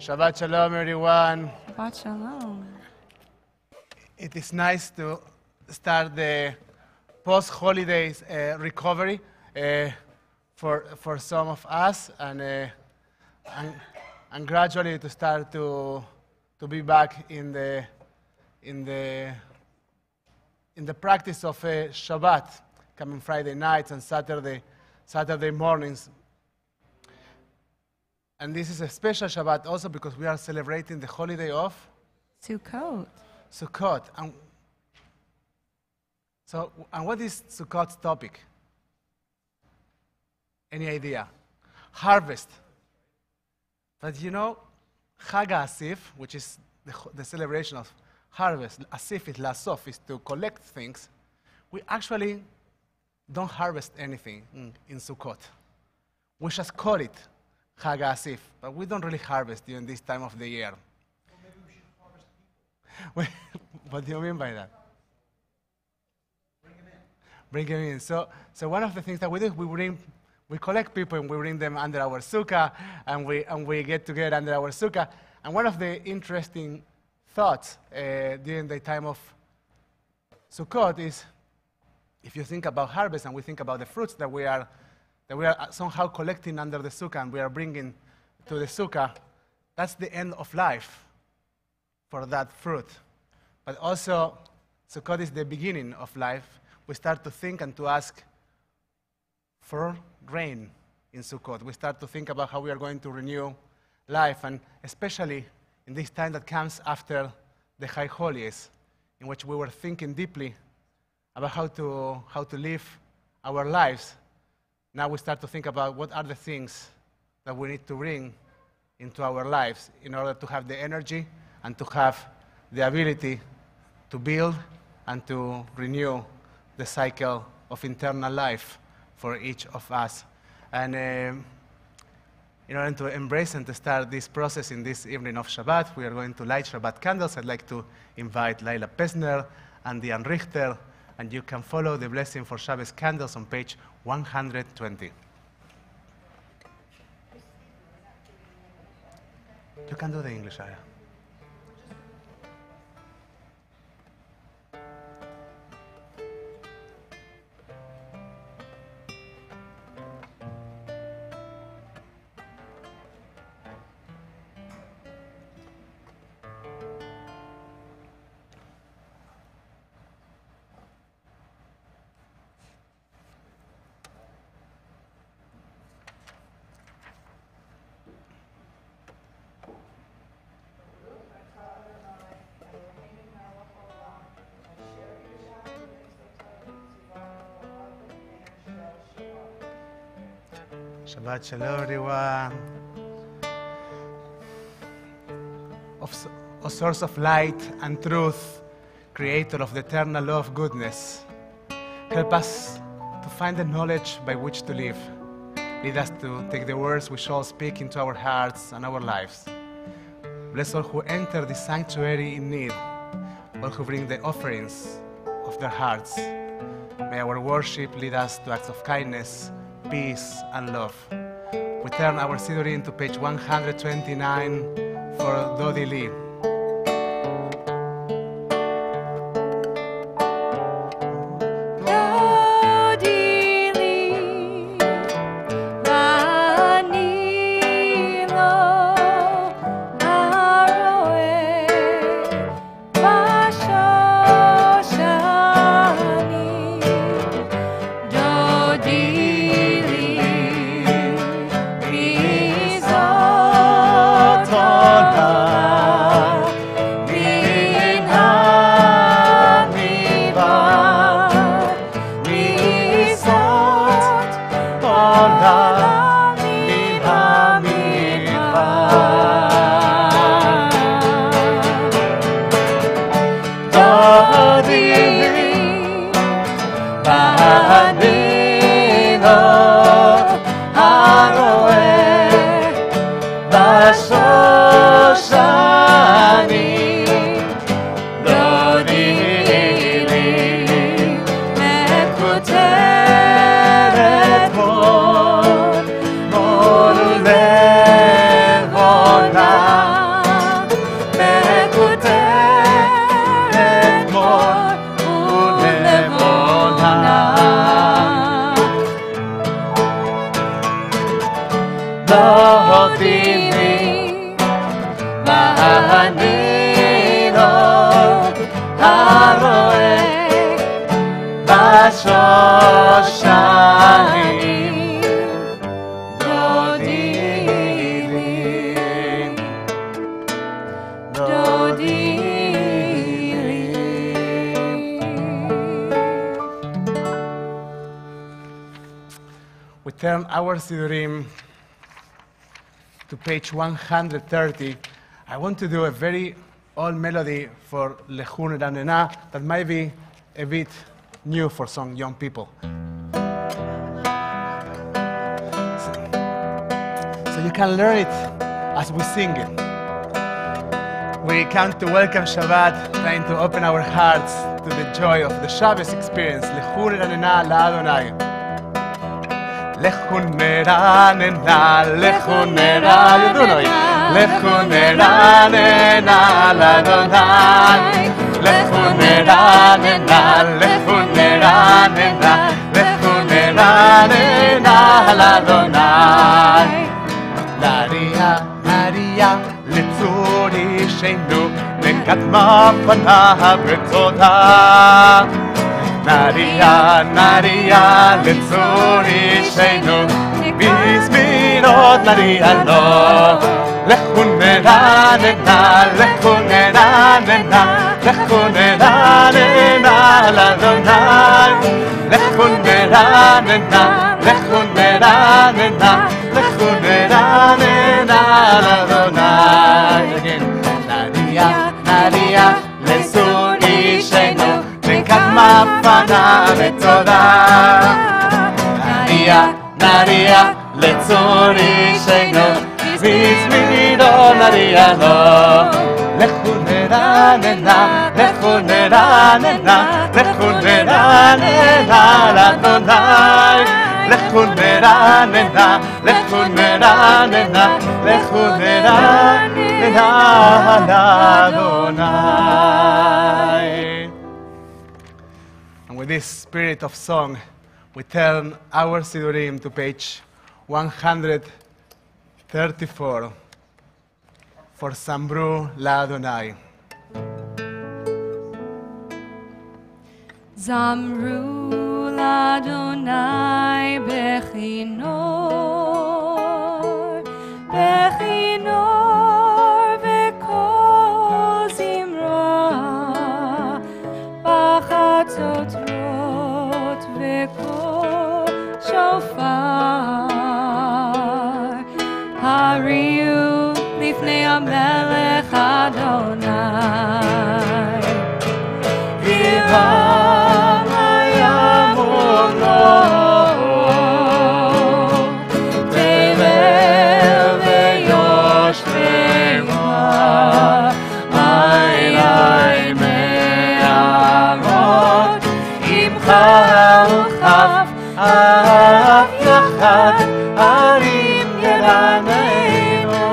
Shabbat Shalom, everyone. Shabbat Shalom. It is nice to start the post-holidays recovery for some of us, and gradually to start to be back in the practice of Shabbat, coming Friday nights and Saturday mornings. And this is a special Shabbat also because we are celebrating the holiday of Sukkot. And what is Sukkot's topic? Any idea? Harvest. But you know, Chag HaAsif, which is the celebration of harvest, Asif is lasof, is to collect things. We actually don't harvest anything in Sukkot. We just call it Chag HaAsif, but we don't really harvest during this time of the year. Well, maybe we should harvest people. What do you mean by that? Bring them in. Bring them in. So one of the things that we do, we collect people and we bring them under our sukkah, and we get together under our sukkah. And one of the interesting thoughts during the time of Sukkot is, if you think about harvest and we think about the fruits that we are somehow collecting under the sukkah and we are bringing to the sukkah, that's the end of life for that fruit. But also, Sukkot is the beginning of life. We start to think and to ask for rain in Sukkot. We start to think about how we are going to renew life, and especially in this time that comes after the High Holies, in which we were thinking deeply about how to live our lives. Now we start to think about what are the things that we need to bring into our lives in order to have the energy and to have the ability to build and to renew the cycle of internal life for each of us. And in order to embrace and to start this process in this evening of Shabbat, we are going to light Shabbat candles. I'd like to invite Laila Pesner and Diane Richter, and you can follow the blessing for Shabbos candles on page 120. You can do the English, Aya. Shabbat Shalom, everyone. O source of light and truth, creator of the eternal law of goodness, help us to find the knowledge by which to live. Lead us to take the words we shall speak into our hearts and our lives. Bless all who enter the sanctuary in need, all who bring the offerings of their hearts. May our worship lead us to acts of kindness, peace, and love. We turn our Sidurim to page 129 for Dodi Lee. We turn our Sidurim to page 130. I want to do a very old melody for Lechun Ranena that might be a bit new for some young people. So you can learn it as we sing it. We come to welcome Shabbat, trying to open our hearts to the joy of the Shabbos experience. Lechun Ranena LaAdonai. Lechun Ranena, Lechun Ranena, Lechun Ranena LaAdonai. Lechun Ranena, Lechun Ranena, Lechun Ranena LaAdonai. Naria, Naria, Letzuri Sheinu, Nekatma Panav Betoda. Naria, Naria, Letzuri Sheinu, Bizmirot Naria lo. Lechun Ranena, Lechun Ranena, Lechun Ranena LaAdonai. Lechun Ranena, Lechun Ranena, Lechun Ranena LaAdonai. Again, Naria, Naria, Letzuri Sheinu, Nekatma Panav Betoda. Naria, Naria, Letzuri Sheinu, Bizmirot Naria lo. Lechun Ranena, Lechun Ranena, Lechun Ranena LaAdonai. Lechun Ranena, Lechun Ranena, Lechun Ranena LaAdonai. And with this spirit of song, we turn our Sidurim to page 134 for Sambru LaAdonai. Zamru LaAdonai bechinor, bechinor vekol zimra, b'chatzot rot vekol shofar. Adonai. Yivam hayam umlo, tevel veyoshrecha, ay me'amot, imcha uchaf, af yachad, arim yeraneinu.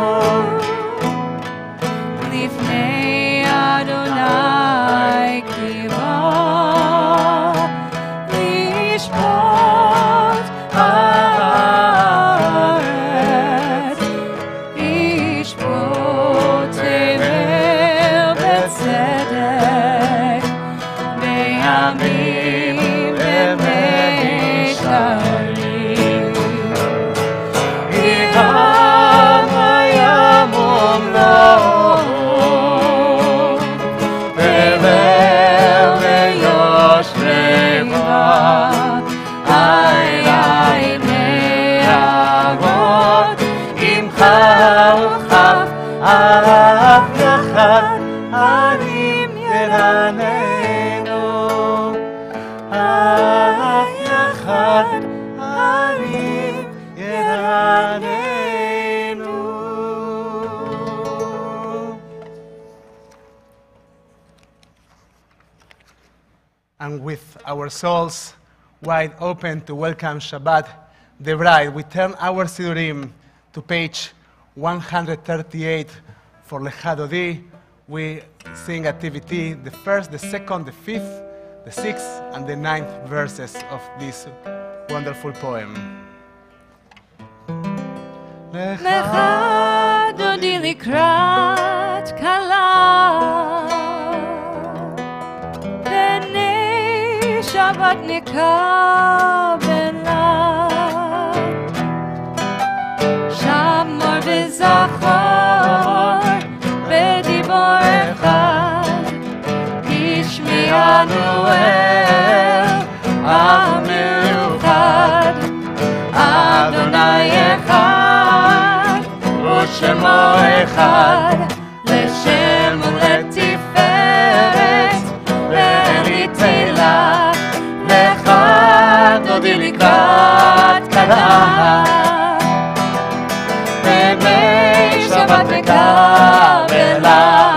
Lifnei Adonai kiva, lishpot haaretz, yishpot tevel betzedek, beyamim ובמישרים. Yivam hayam umlo, tevel veyoshrecha, ay me'amot, imcha uchaf, af yachad, arim yeraneinu. Af yachad, arim yeraneinu. And with our souls wide open to welcome Shabbat, the bride, we turn our Sidurim to page 138 for Lecha Dodi. We sing at TVT the first, the second, the fifth, the sixth, and the ninth verses of this wonderful poem. לך דודי לקראת כלה, פני שבת נקבלה, שמור וזכור בדיבור אחד, השמיענו אל המיוחד, אדוני אחד ושמו אחד, לשם ולתפארת ולתהילה, לך דודי לקראת כלה, פני שבת נקבלה.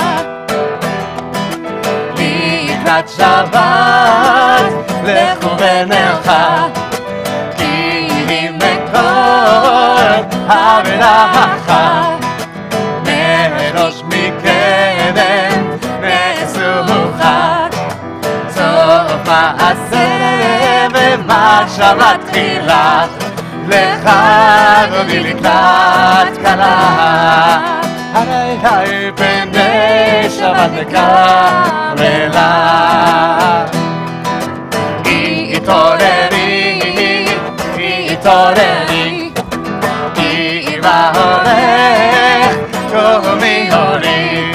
לקראת שבת לכו ונלכה, כי היא מקור הברכה, מראש מקדם מסוכת, סוף מעשה ומחשבה תחילה, לך דודי לקראת כלה, הרי פני שבת נקבלה. התעוררי, עיר והולך, קומי הורי,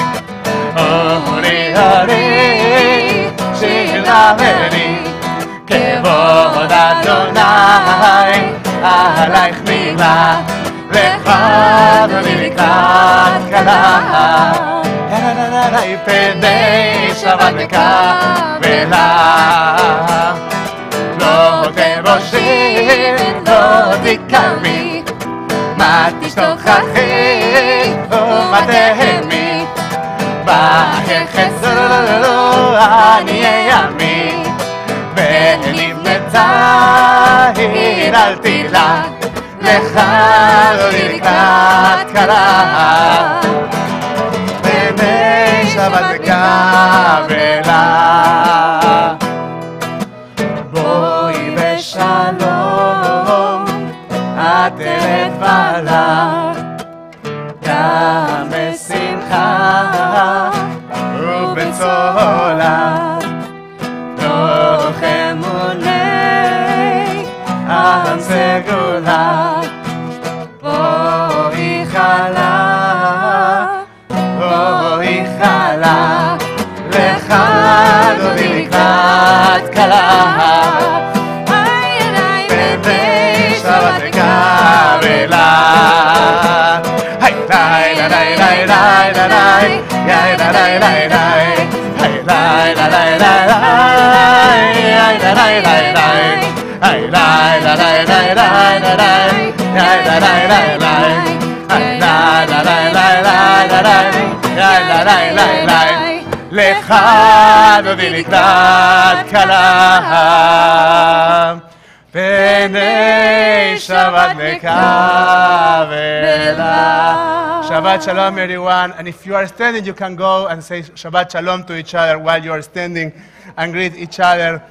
הורי הורי, שיר להרי, כבוד אדוני, עלייך מילה, לך דודי לקראת כלה, פני שבת נקבלה. לא תבושי, לא תקרבי, מה תשתוכחי ומה תהמי, בהחסד אני אעמי, ונבנתה עיר אל תילה, לך דודי לקראת כלה, פני שבת נקבלה. בואי בשלום, עטרת בעלה, גם בשמחה ובצהלה, תוך אמוני עם סגולה, בואי חלה, בואי חלה, לך דודי לקראת כלה, פני שבת נקבלה. היי ליי ליי ליי ליי ליי לך דודי לקראת כלה פני שבת מקבלה. Shabbat Shalom everyone, and if you are standing you can go and say Shabbat Shalom to each other while you are standing and greet each other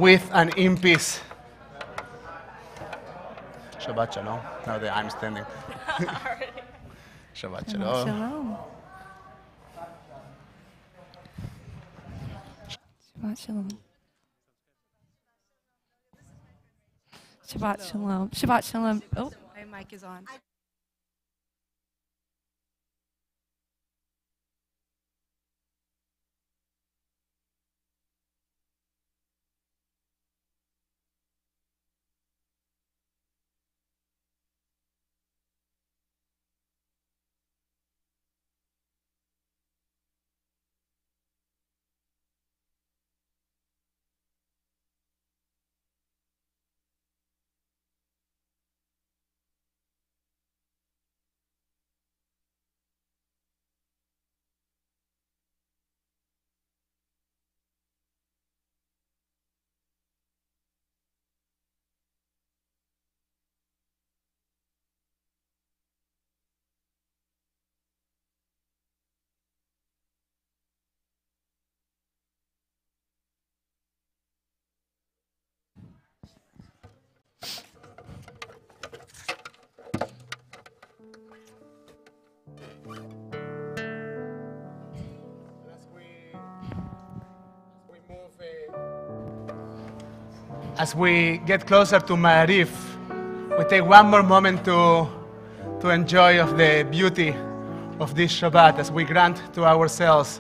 with and in peace. Shabbat Shalom, now that I'm standing. Shabbat Shalom. Shabbat Shalom. Shabbat Shalom. Shabbat Shalom. Oh, my mic is on. As we get closer to Ma'arif, we take one more moment to enjoy of the beauty of this Shabbat as we grant to ourselves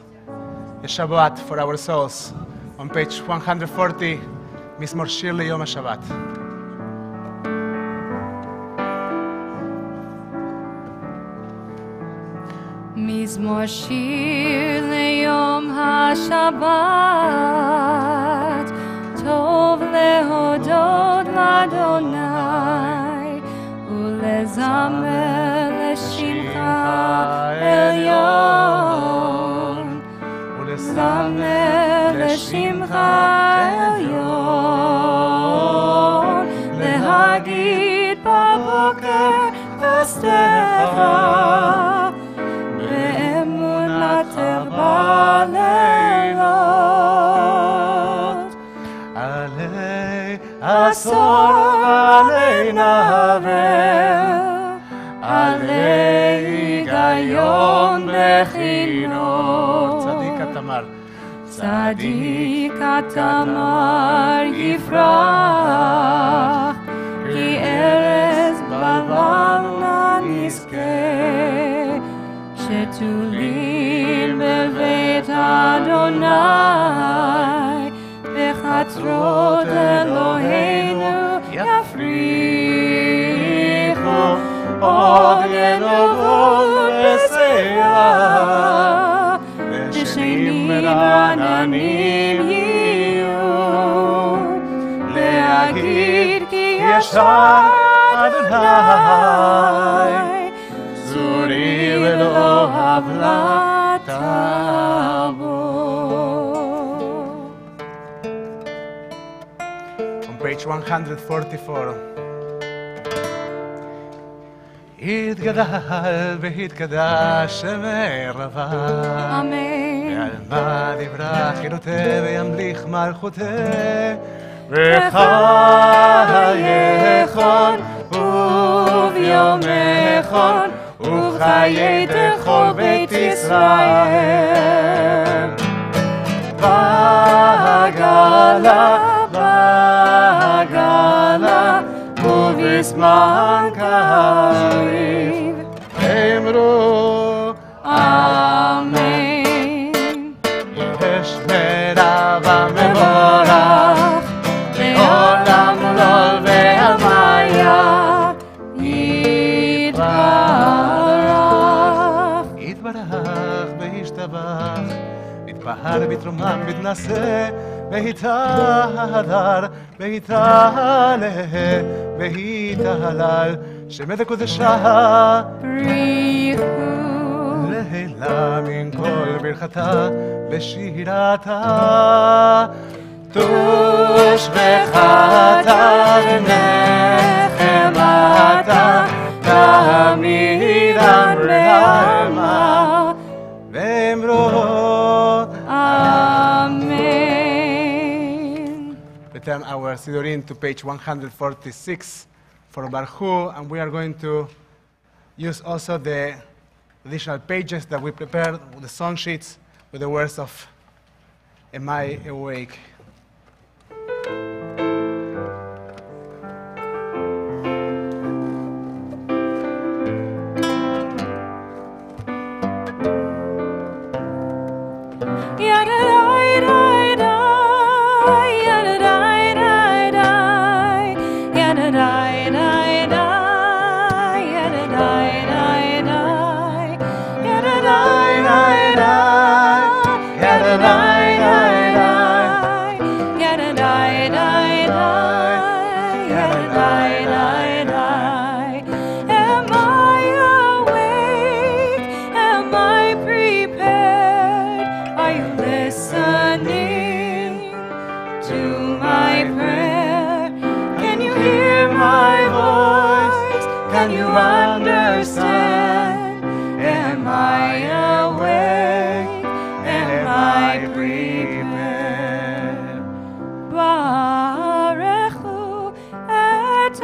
a Shabbat for our souls. On page 140, Mizmor Shir Leyom HaShabbat. מזמור שיר ליום השבת, טוב להודות לאדוני ולזמר לשמך עליון, ולזמר לשמך עליון, להגיד בבוקר חסדך באמונתך בלילות. עלי עשור עלי נעבר, עלי היגיון בחינות. צדיק התמר, צדיק התמר יפרח, כי ארז בלבלה נזכה, שתולים בבית אדוני, בחצרות אלוהינו יפריחו, עוד ינובון בשמחה, ושנים רעננים יהיו, להגיד כי ישר אדוני, זורי ולא הבלעת בו. On page 144. יתגדל ויתקדש שמרבה, אמן. ועלמא דברה חילותי וימליך מלכותי, וחייכון וביומכון וחיי כל בית ישראל. בעגלה, בעגלה, ובזמן קריב, אמרו אמן. יש מרבה מבורך, לעולם ולעול והמיה, יתברך. יתברך ישתבח, יתפאר בתרומם מתנשא, ויתהדר, ויתעלה, ויתהלל, שמי קודשה. בריחו להילה מן כל ברכתה ושירתה. תושבחתה ונחמתה, תמידן רעמה, ואמרו Amen. Return our Sidorin to page 146 for Baruch, and we are going to use also the additional pages that we prepared, the song sheets, with the words of Am I Awake? Am I awake? Am I prepared? Are you listening to my prayer? Can you hear my voice? Can you understand? Am I awake? Am I prepared? Barechu et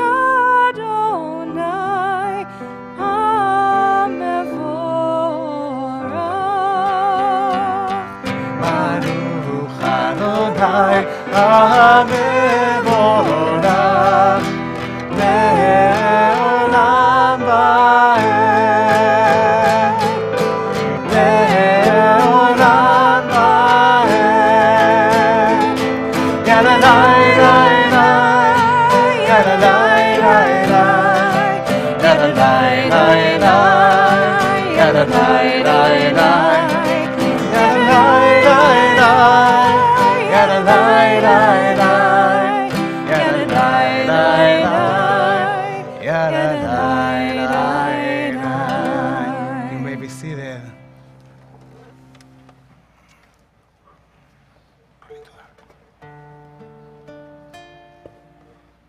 Adonai HaMevorach. Baruch Adonai HaMevorach, לעולם ועד, לעולם ועד. יאללה ליי ליי ליי, יאללה ליי ליי ליי, יאללה ליי ליי ליי, יאללה ליי ליי ליי, יאללה ליי ליי ליי, יאללה ליי ליי ליי, יאללה ליי ליי ליי, yada light, light, light. You may be seated.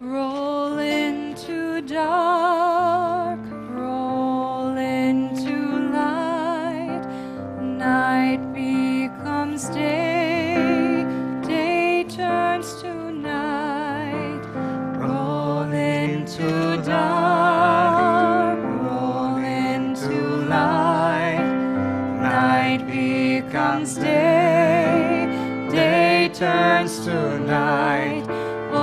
Roll into dark, roll into light. Night becomes day, day turns to night. Roll into dark, roll into light. Night becomes day, day turns to night.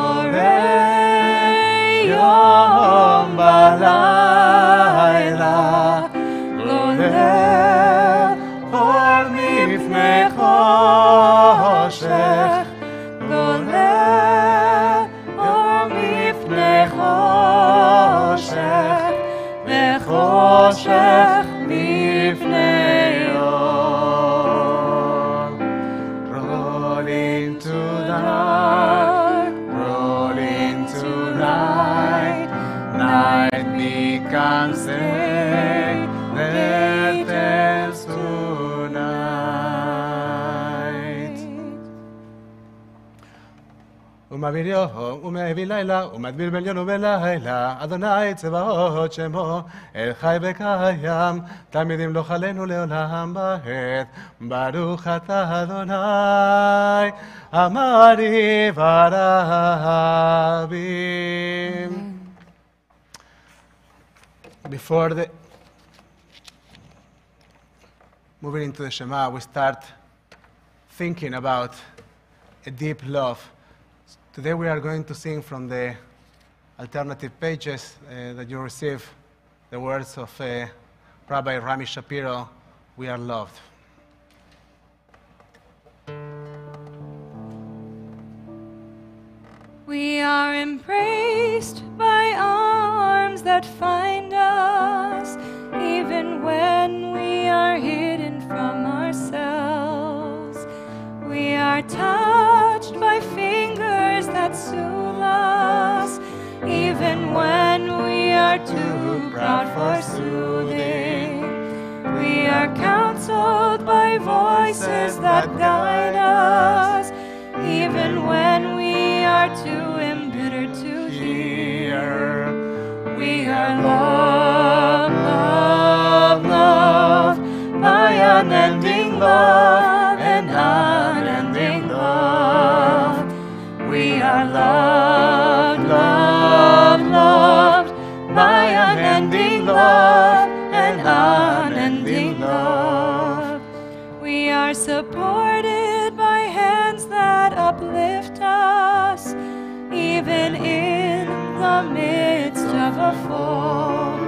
Orei yom balayla, golel or mifnei choshech, golel or mifnei choshech, vechoshech mifnei yom. Roll into dark, roll into night. Night becomes day, there turns to night. ומעביר יום ומעביר לילה ומדביר בין יום ולילה, אדוני צבאות שמו, אל חי וקיים, תמידים לא חלנו לעולם בעת. ברוך אתה אדוני, אמרי ורבים. Before moving into the Shema, we start thinking about a deep love. Today we are going to sing from the alternative pages that you receive the words of Rabbi Rami Shapiro, "We are loved." We are embraced by arms that find us, even when we are hidden from ourselves. are touched by fingers that soothe us, even when we are too proud for soothing. We are counseled by voices that guide us, even when we are too embittered to hear. We are loved, loved, loved by unending love and unending love. We are loved, loved, loved by unending love and unending love. We are supported by hands that uplift us, even in the midst of a fall.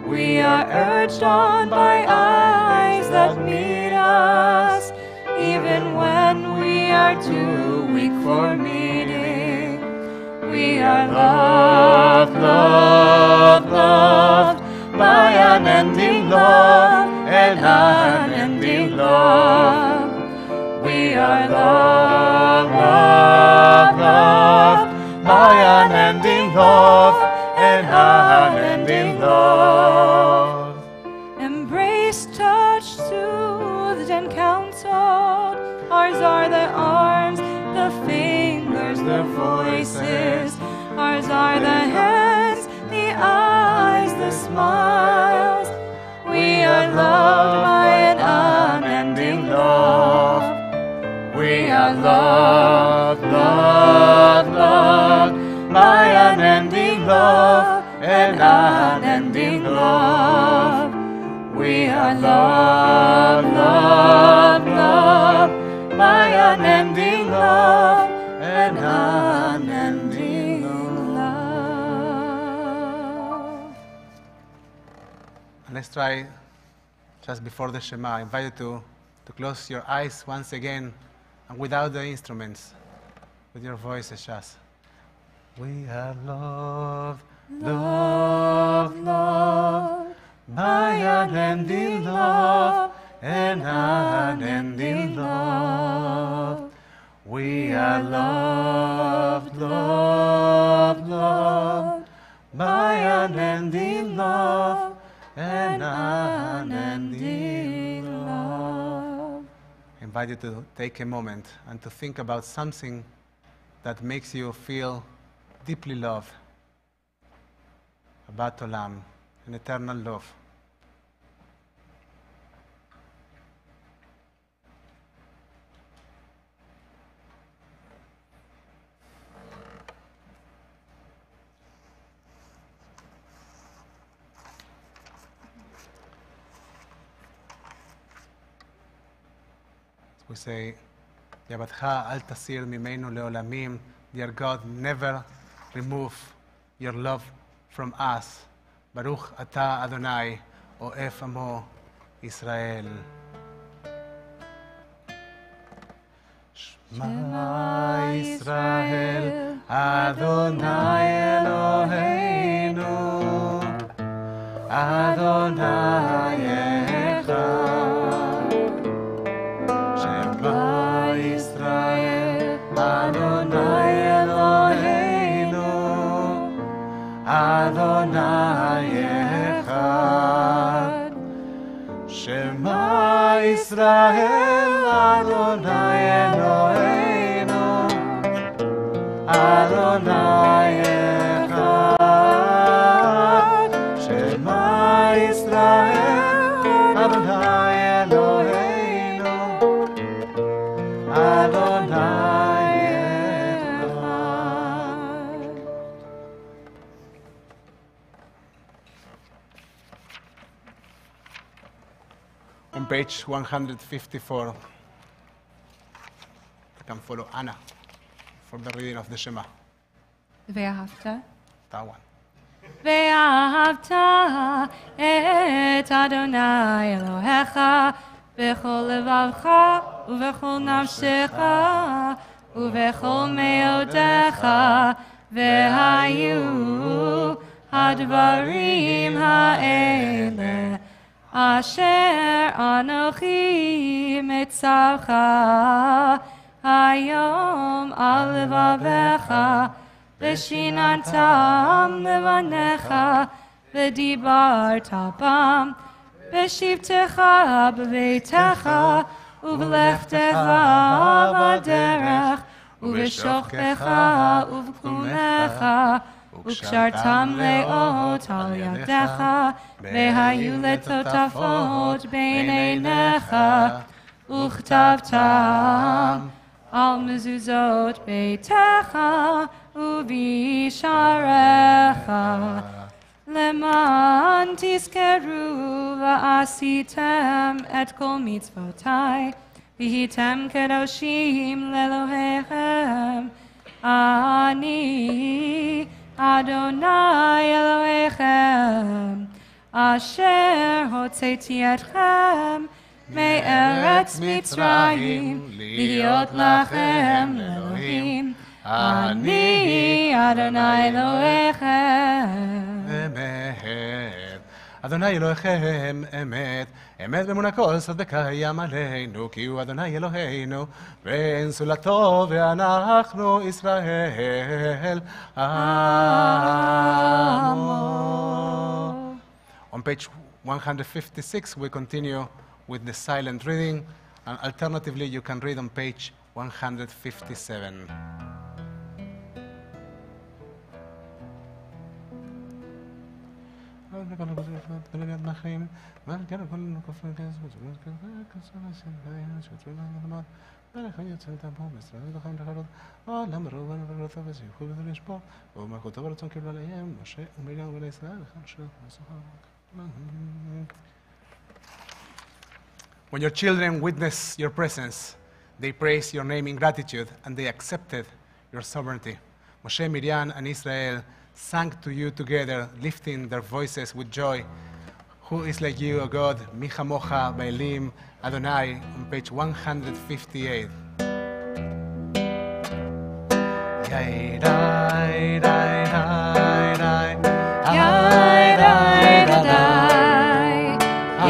We are urged on by eyes that meet us, even when we are too weak for meeting. We are loved, loved, loved by unending love and unending love. We are loved, loved, loved by unending love and unending love. Embraced, touched, soothed, and counseled. Ours are the arms, the fingers, the voices. Ours are the hands, the eyes, the smiles. We are loved by an unending love. We are loved, loved, loved by unending love and unending love. We are loved, loved, loved by unending love and unending love. And let's try, just before the Shema, I invite you to close your eyes once again, and without the instruments, with your voices just. We are loved, loved, loved by unending love and unending love. We are loved, loved, loved by unending love and unending love. I invite you to take a moment and to think about something that makes you feel deeply loved about Olam, an eternal love. We say, Yabatcha al tasir mimenu leolamim. Dear God, never remove your love from us. Baruch Ata Adonai, Oef Amo Israel. Shema Israel, Adonai Eloheinu, Adonai Echad. Shema Israel, Adonai Eloheinu, Adonai Echad. Shema Israel, Adonai Eloheinu, Adonai Echad. Shema Israel, Adonai Eloheinu, Adonai Echad. On page 154, you can follow Anna for the reading of the Shema. ואהבת? That one. ואהבת את אדוני אלוהיך בכל לבבך ובכל נפשך ובכל מאודך, והיו הדברים האלה אשר אנוכי מצווך היום על לבביך, ושיננתם לבניך, ודיברת בם, בשבתך בביתך, ובלכתך בדרך, ובשוכבך ובקומך, וקשרתם לאות על ידך, והיו לטוטפות בין עיניך, וכתבתם על מזוזות ביתך ובישעריך, למען תזכרו ועשיתם את כל מצוותי, והייתם קדושים לאלוהיכם. אני אדוני אלוהיכם, אשר הוצאתי אתכם מארץ מצרים, להיות לכם לאלוהים. אני אדוני אלוהיכם. אמת. אדוני אלוהיכם אמת, אמת באמונה כל סוד וקיים עלינו, כי הוא אדוני אלוהינו, ואין זולתו, ואנחנו ישראל. Amen. On page 156, we continue with the silent reading, and alternatively, you can read on page 157. When your children witness your presence, they praise your name in gratitude, and they accepted your sovereignty. Moshe, Miriam, and Israel sang to you together, lifting their voices with joy. Who is like you, O God? Mi chamocha ba'elim Adonai, on page 158. Yai, dai, dai, dai, dai. Yai, dai, da, dai.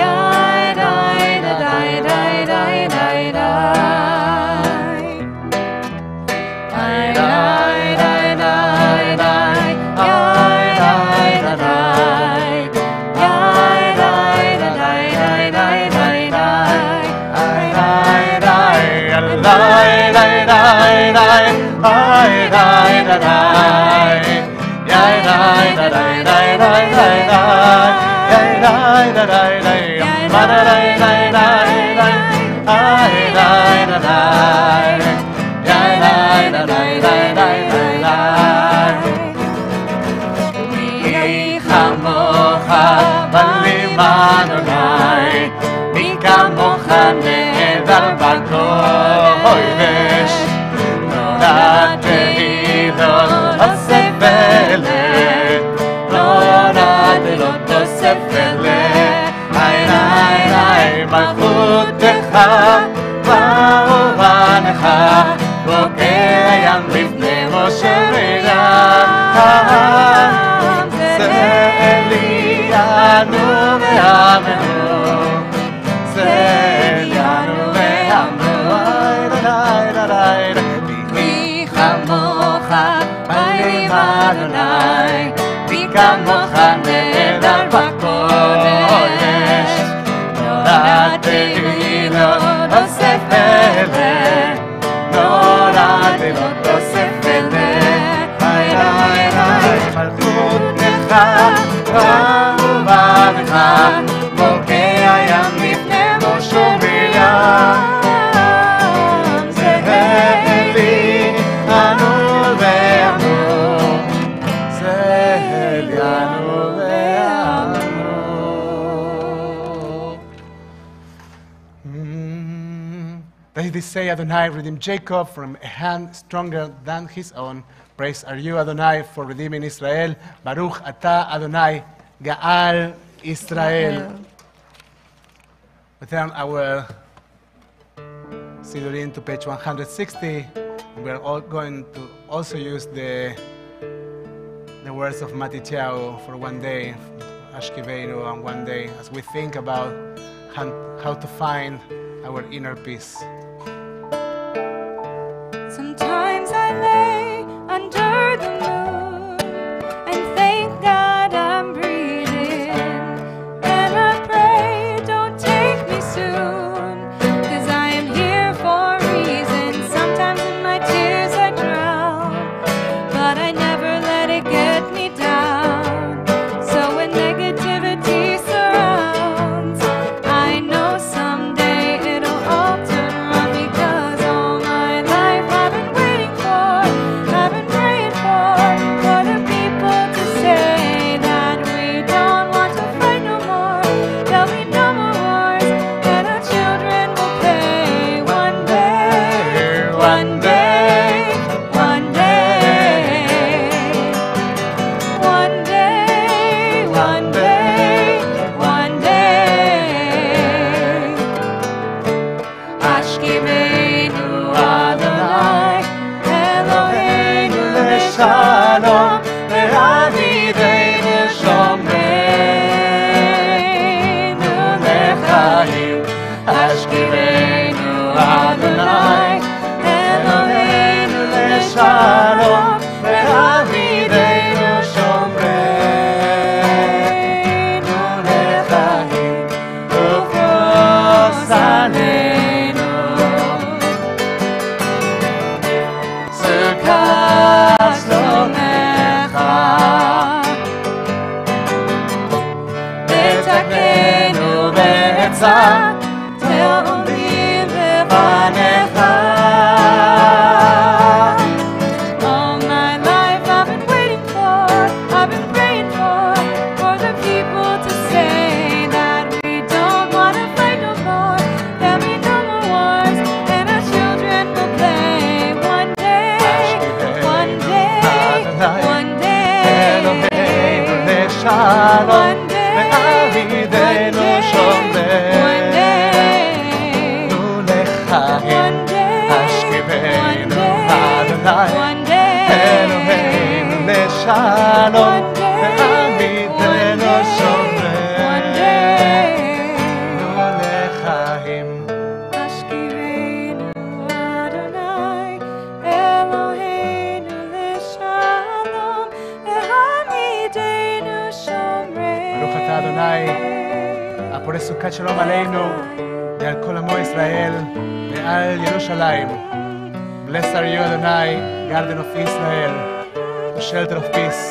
Yai, dai, da, dai, dai, dai, dai, dai. Yai, dai, dai, dai, dai. Yai, dai, da, dai. Yai, dai, da, dai, dai, dai, dai, dai. Dai, dai, dai, dai, dai, dai, dai. Dai, dai, da, dai. Yai, dai, da, dai, dai, dai, dai, dai. Yai, dai, da, dai, dai. Ma, da, dai, dai, dai, dai. Dai, dai, da, dai. Yai, dai, da, dai, dai, dai, dai, dai. Mi chamocha ba'elim Adonai, mi kamocha nehedar b'kodesh. Norat ve'ilot osef ve'eleh, norat ve'ilot osef ve'eleh. Ai, ai, ai, malchutecha ba'uvanecha, bokeh yam lifnei Moshe Miriam. Elianu ve'amenu, Elianu ve'amenu. Ai, dai, dai, dai, dai. Mi chamocha ba'elim Adonai, mi kamocha nehedar b'kodesh. Norat ve'ilot osef ve'eleh, norat ve'ilot osef ve'eleh. Ai, ai, ai, malchutecha ba'uvanecha, bokeh yam lifnei Moshe Miriam. Elianu ve'amenu, Elianu ve'amenu. They say, Adonai redeemed Jacob from a hand stronger than his own. Praise are you, Adonai, for redeeming Israel. Baruch atah Adonai, Ga'al Israel. We turn our Sidurim to page 160. We are all going to also use the words of Matityahu for one day, Ashkiveinu, on one day, as we think about how to find our inner peace. Sometimes I lay under the moon and thank God I'm breathing. And I pray, don't take me soon, 'cause I am here for a reason. Sometimes in my tears I drown, but I never let it get me down. So when negativity surrounds, I know someday it'll all turn around, because all my life I've been waiting for, I've been praying for the people to say that we don't want to fight no more. There'll be no more wars, and our children will pay one day, one day, one day, one day, one day, one day. Ashkivenu Adonai, Eloheinu leShalom, ve'avidenu shomreinu lechaim. Ashkivenu Adonai, Eloheinu leShalom, ve'avidenu shomreinu lechaim. Ufros aleinu Sukkah shlomecha, ותקנו בעצה, תעולים לבניך. All my life I've been waiting for, I've been praying for the people to say that we don't want to fight no more. There'll be no more wars, and our children will play one day, one day, one day, Eloheinu leShalom, one day, ve'avidenu one shomreinu day, lechaim. one day, Ashkivenu one Adonai, day, Eloheinu leShalom, one day, ve'avidenu one shomreinu day. lechaim. Ashkivenu Adonai, Eloheinu leShalom, ve'hamidenu shomreinu. ברוך אתה אדוני, הפורש סוכת שלום עלינו ועל כל עמו ישראל ועל ירושלים. Blessed are you, Adonai, garden of Israel, the shelter of peace.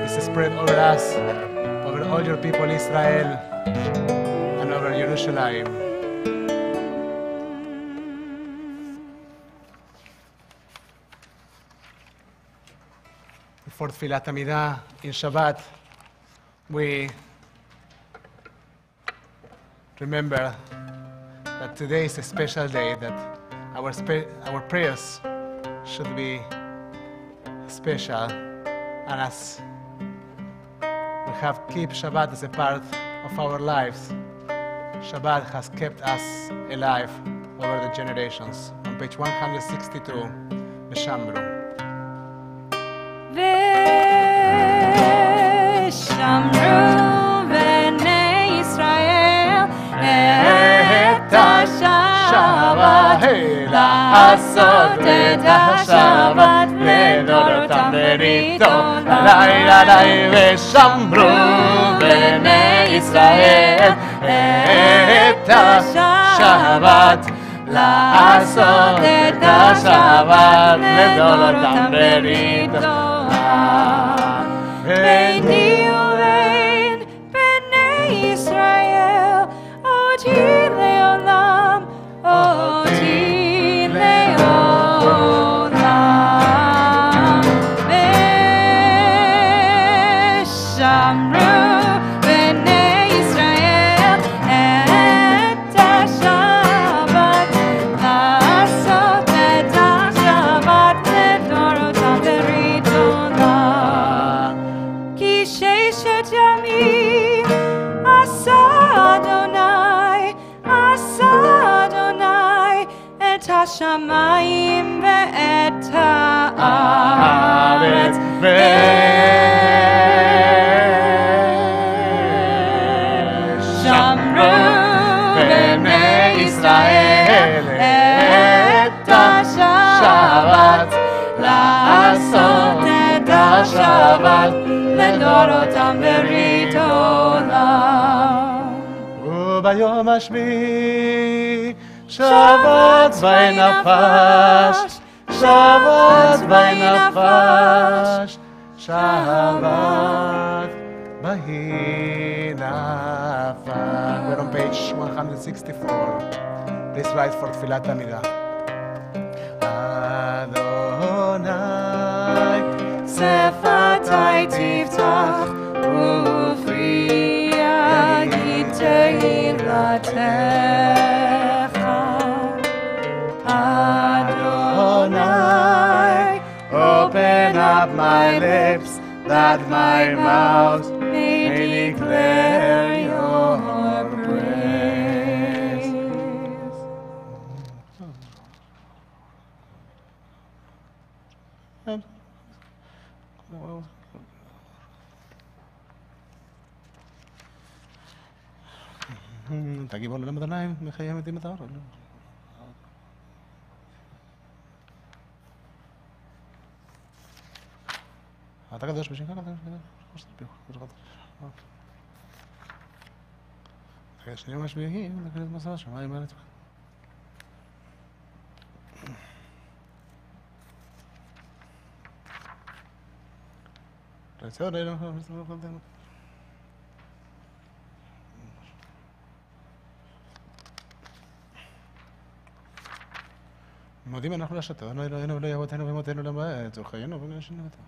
This is spread over us, over all your people Israel, and over Jerusalem. Before Tfilat Amidah in Shabbat, we remember that today is a special day, that our prayers should be special. And as we have keep Shabbat as a part of our lives, Shabbat has kept us alive over the generations. On page 162, Beshamru. ושמרו בני ישראל את השבת, לעשות את השבת לדורותם לריתו. לילה ושמרו בני ישראל את השבת, לעשות את השבת לדורותם לריתו. ביני ובין בני ישראל, אותי לעולם, אותי לעולם. ושמרו בני ישראל את השבת, לעשות את השבת לדורותם לריתונם. כי ששת ימים עשה אדוני את השמיים ואת הארץ. ושמרו בני ישראל את השבת, Shabbat לדורותם ברית עולם. וביום השביעי שבת וינפש, שבת וינפש, שבת וינפש. We're on page 164. Please write for תפילת עמידה. אדוני שפתי תפתח ופרי יגיד תהילתך. Adonai, open up my lips, that my mouth may declare your praise. תגיבו למדניים, מחיים את אימת האור. אתה קדוש בשבילך, אתה שני משביעים, לקראת מסע שמיים הארץ. מודים אנחנו לשתו, אנו אלוהינו ולא יהבותינו ומותינו למעט, וחיינו ונשנו אותו.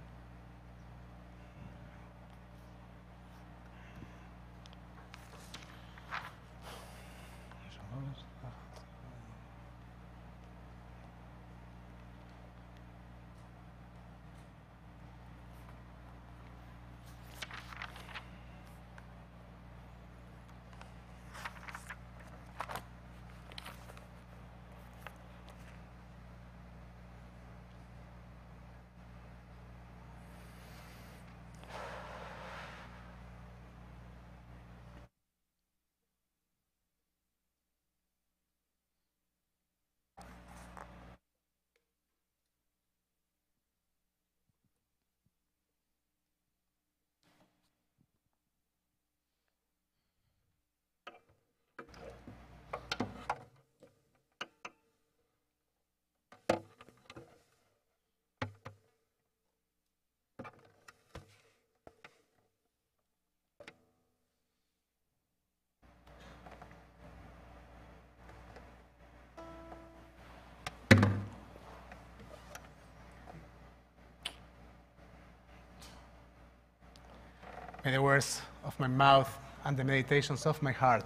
May the words of my mouth and the meditations of my heart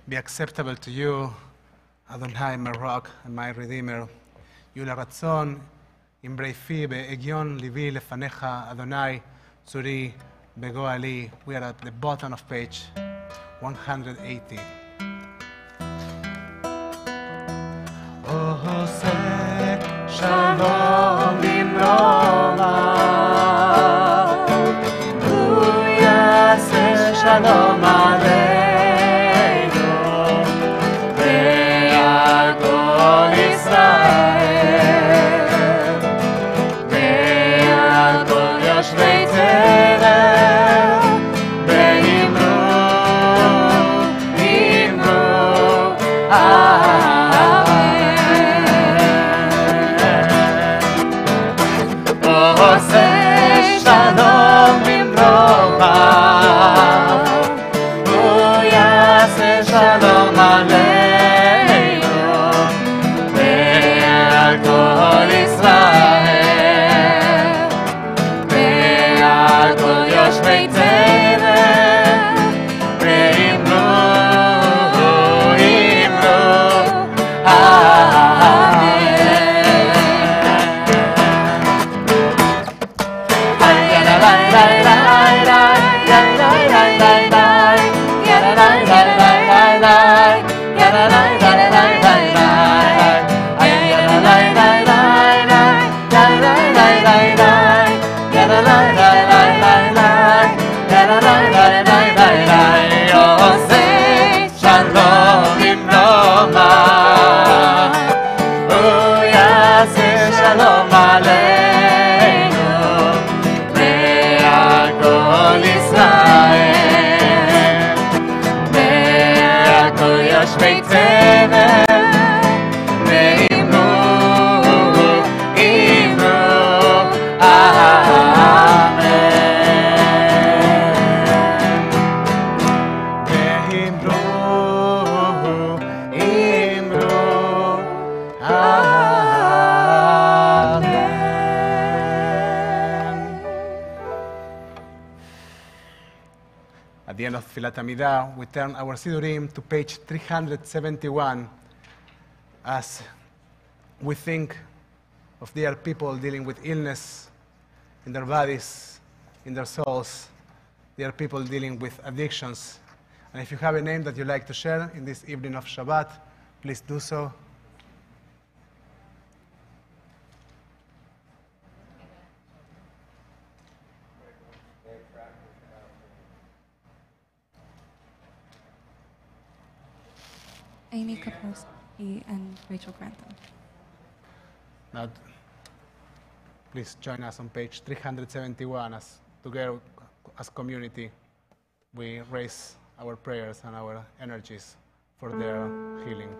be acceptable to you, Adonai, my rock and my redeemer. יהיו לרצון, אמרי פי בהגיון ליבי לפניך, אדוני, צורי בגואלי. We are at the bottom of page 180. עושה שלום במרומה, Shalom Aleinu ve'al kol Yisrael ve'al kol yoshvei Tevel ve'imru the end of Tfilat Amidah, we turn our Sidurim to page 371 as we think of their people dealing with illness in their bodies, in their souls. There are people dealing with addictions. And if you have a name that you'd like to share in this evening of Shabbat, please do so. Amy Kaposki and Rachel Grantham. Now, please join us on page 371 as together as community we raise our prayers and our energies for their healing.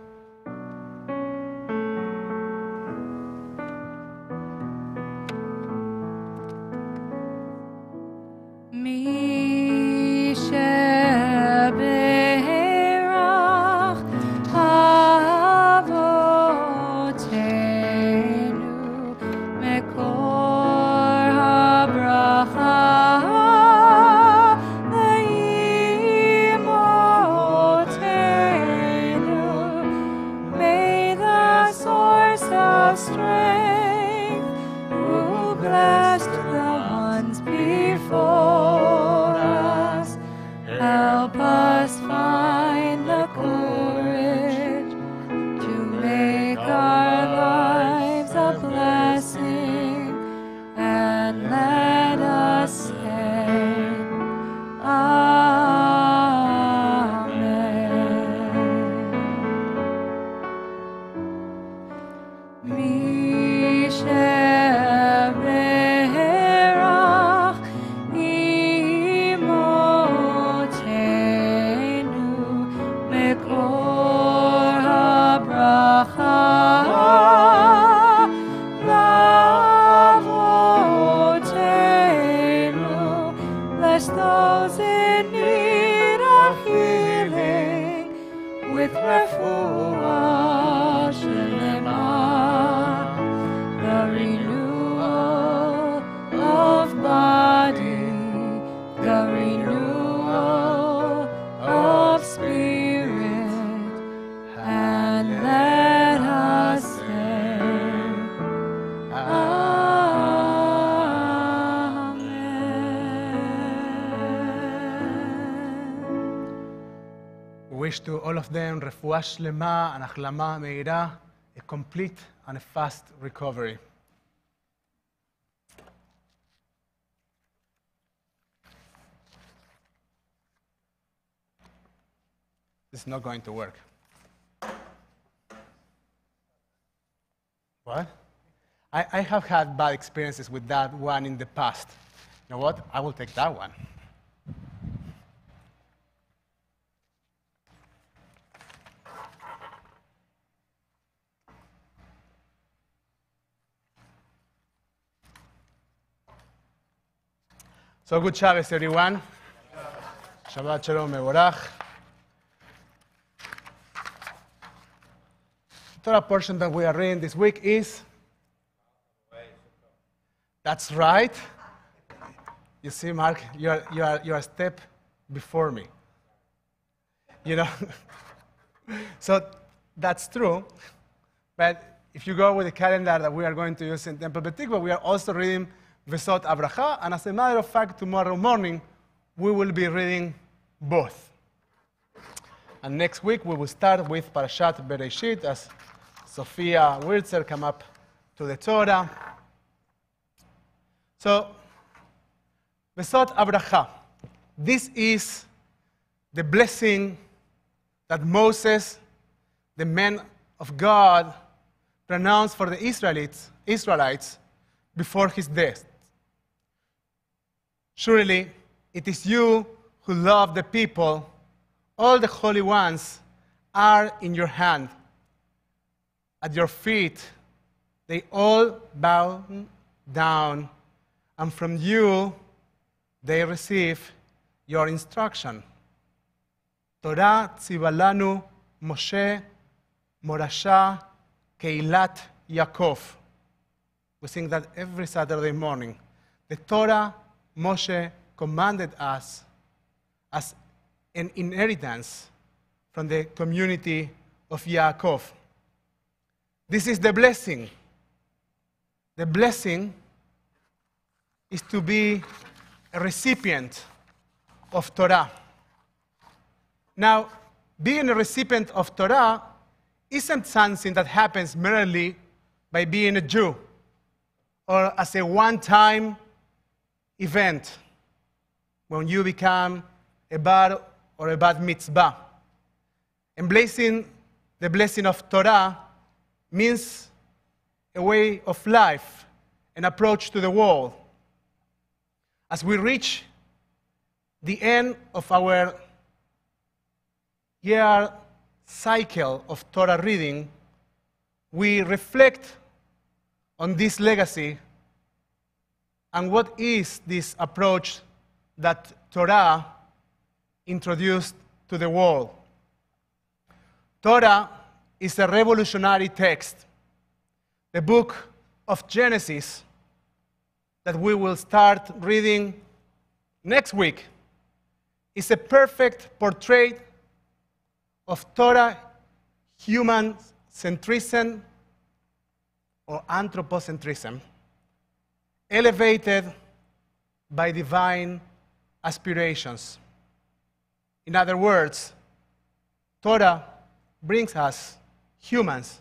Wish to all of them refuah shlema and achlama meira, a complete and a fast recovery. This is not going to work. What? I have had bad experiences with that one in the past. You know what? I will take that one. So good Shabbos, everyone. Shabbat Shalom Mevorach. The Torah portion that we are reading this week is... That's right. You see, Mark, you are a step before me. You know? So that's true. But if you go with the calendar that we are going to use in Temple Beth Tikvah, we are also reading Vesot Abracha, and as a matter of fact, tomorrow morning, we will be reading both. And next week, we will start with Parashat Bereshit, as Sophia Wirtzer come up to the Torah. So, Vesot Abracha. This is the blessing that Moses, the man of God, pronounced for the Israelites before his death. Surely, it is you who love the people. All the holy ones are in your hand. At your feet, they all bow down, and from you, they receive your instruction. Torah tzivalanu Moshe Morasha Keilat Yaakov. We sing that every Saturday morning. The Torah Moshe commanded us as an inheritance from the community of Yaakov. This is the blessing. The blessing is to be a recipient of Torah. Now, being a recipient of Torah isn't something that happens merely by being a Jew or as a one-time event when you become a bar or a bat mitzvah. Embracing the blessing of Torah means a way of life, an approach to the world. As we reach the end of our year cycle of Torah reading, we reflect on this legacy and what is this approach that Torah introduced to the world. Torah is a revolutionary text. The book of Genesis that we will start reading next week is a perfect portrait of Torah human centrism or anthropocentrism, elevated by divine aspirations. In other words, Torah brings us, humans,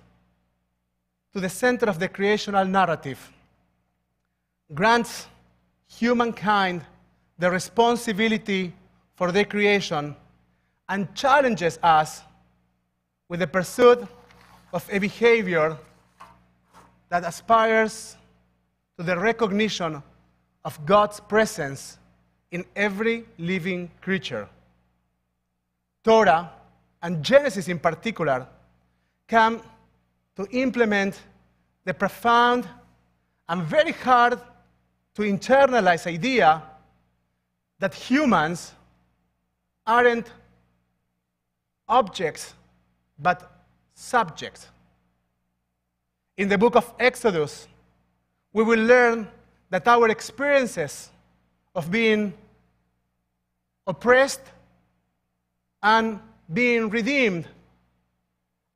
to the center of the creational narrative, grants humankind the responsibility for their creation, and challenges us with the pursuit of a behavior that aspires to the recognition of God's presence in every living creature. Torah, and Genesis in particular, come to implement the profound and very hard to internalize idea that humans aren't objects, but subjects. In the book of Exodus, we will learn that our experiences of being oppressed and being redeemed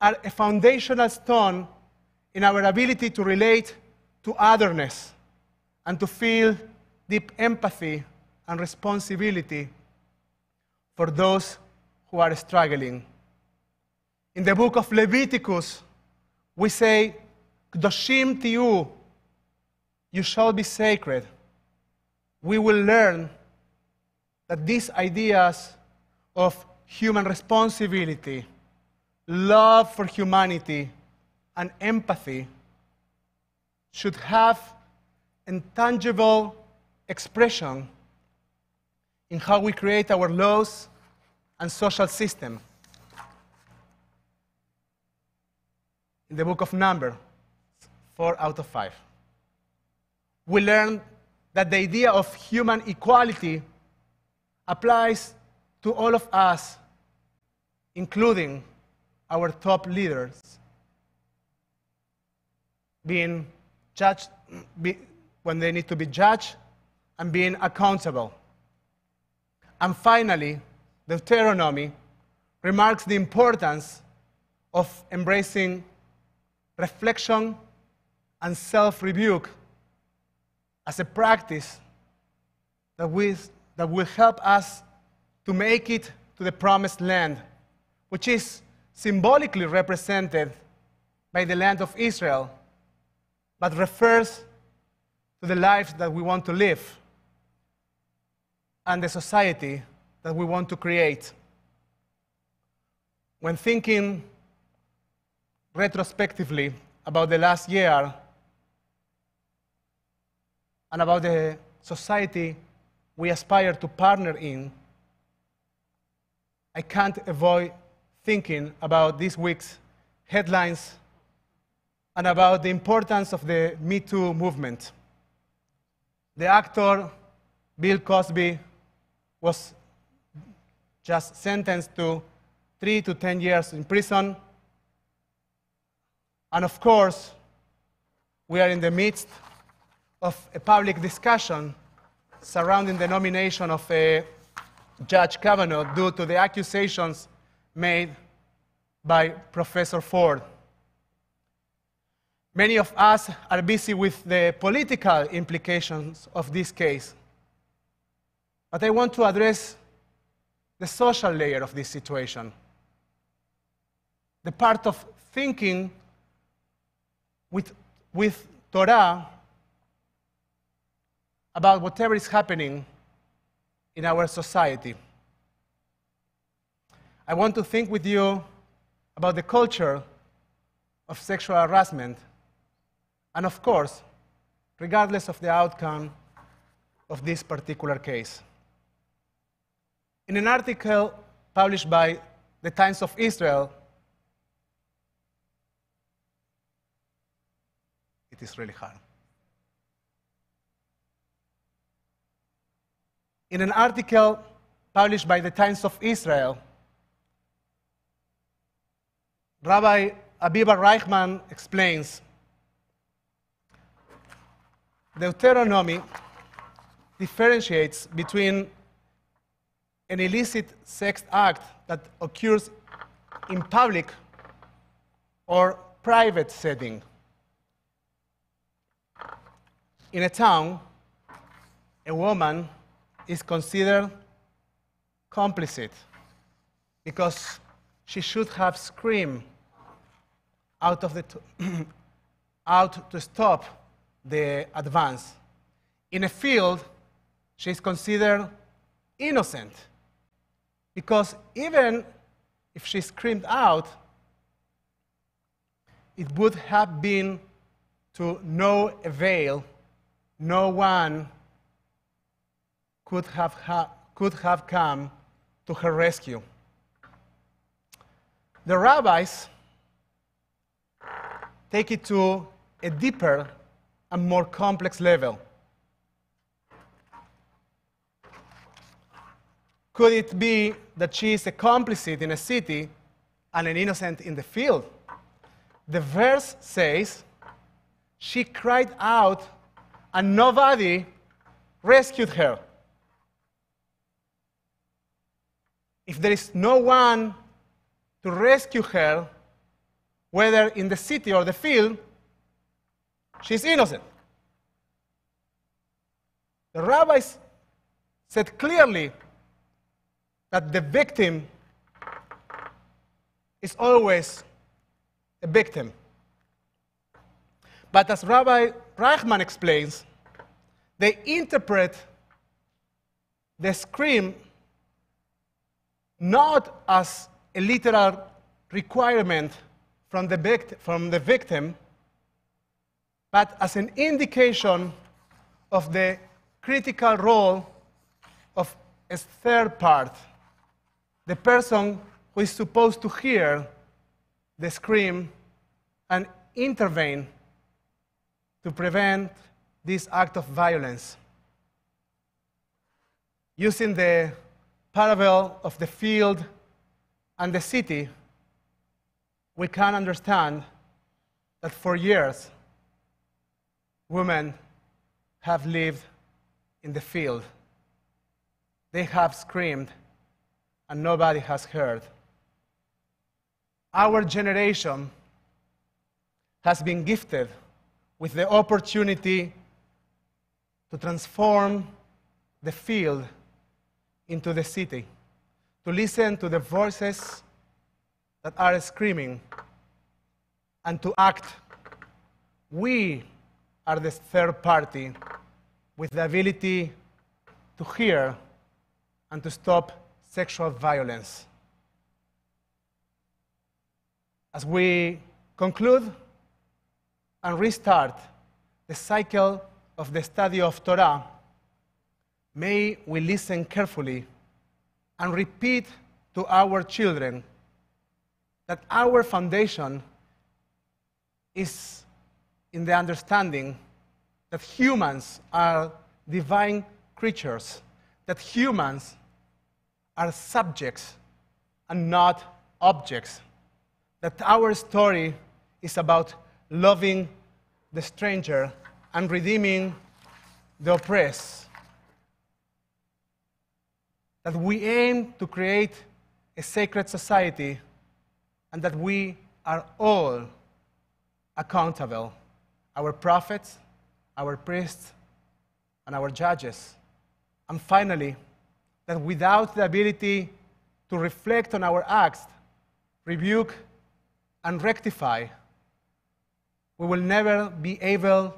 are a foundational stone in our ability to relate to otherness and to feel deep empathy and responsibility for those who are struggling. In the book of Leviticus, we say, Kdoshim tiyu, you shall be sacred. We will learn that these ideas of human responsibility, love for humanity, and empathy should have a tangible expression in how we create our laws and social system. In the book of Numbers, 4 out of 5. We learn that the idea of human equality applies to all of us, including our top leaders, being judged when they need to be judged and being accountable. And finally, Deuteronomy remarks the importance of embracing reflection and self-rebuke as a practice that will help us to make it to the promised land, which is symbolically represented by the land of Israel, but refers to the lives that we want to live and the society that we want to create. When thinking retrospectively about the last year and about the society we aspire to partner in, I can't avoid thinking about this week's headlines and about the importance of the Me Too movement. The actor Bill Cosby was just sentenced to 3 to 10 years in prison. And of course, we are in the midst of a public discussion surrounding the nomination of a Judge Kavanaugh due to the accusations made by Professor Ford. Many of us are busy with the political implications of this case, but I want to address the social layer of this situation, the part of thinking with Torah about whatever is happening in our society. I want to think with you about the culture of sexual harassment, and of course, regardless of the outcome of this particular case. In an article published by the Times of Israel, it is really hard. In an article published by the Times of Israel, Rabbi Abiba Reichman explains, Deuteronomy differentiates between an illicit sex act that occurs in public or private setting. In a town, a woman is considered complicit because she should have screamed out to stop the advance. In a field, she is considered innocent because even if she screamed out, it would have been to no avail. No one could have come to her rescue. The rabbis take it to a deeper and more complex level. Could it be that she is a complicit in a city and an innocent in the field? The verse says, she cried out and nobody rescued her. If there is no one to rescue her, whether in the city or the field, she's innocent. The rabbis said clearly that the victim is always a victim. But as Rabbi Reichman explains, they interpret the scream not as a literal requirement from the victim, but as an indication of the critical role of a third part, the person who is supposed to hear the scream and intervene to prevent this act of violence. Using the parallel of the field and the city, we can understand that for years, women have lived in the field. They have screamed, and nobody has heard. Our generation has been gifted with the opportunity to transform the field into the city, to listen to the voices that are screaming, and to act. We are the third party with the ability to hear and to stop sexual violence. As we conclude and restart the cycle of the study of Torah, may we listen carefully and repeat to our children that our foundation is in the understanding that humans are divine creatures, that humans are subjects and not objects, that our story is about loving the stranger and redeeming the oppressed. that we aim to create a sacred society and that we are all accountable, our prophets, our priests, and our judges. And finally, that without the ability to reflect on our acts, rebuke, and rectify, we will never be able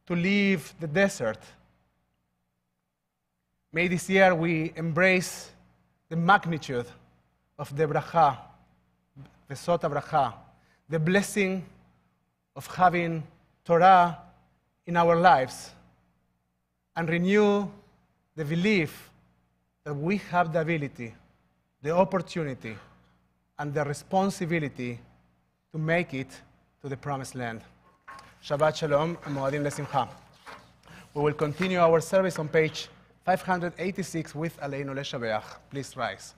to leave the desert. May this year we embrace the magnitude of the bracha, the sota bracha, the blessing of having Torah in our lives, and renew the belief that we have the ability, the opportunity, and the responsibility to make it to the promised land. Shabbat Shalom, Moadim Lesimcha. We will continue our service on page 586 with Aleinu Leshabeach. Please rise.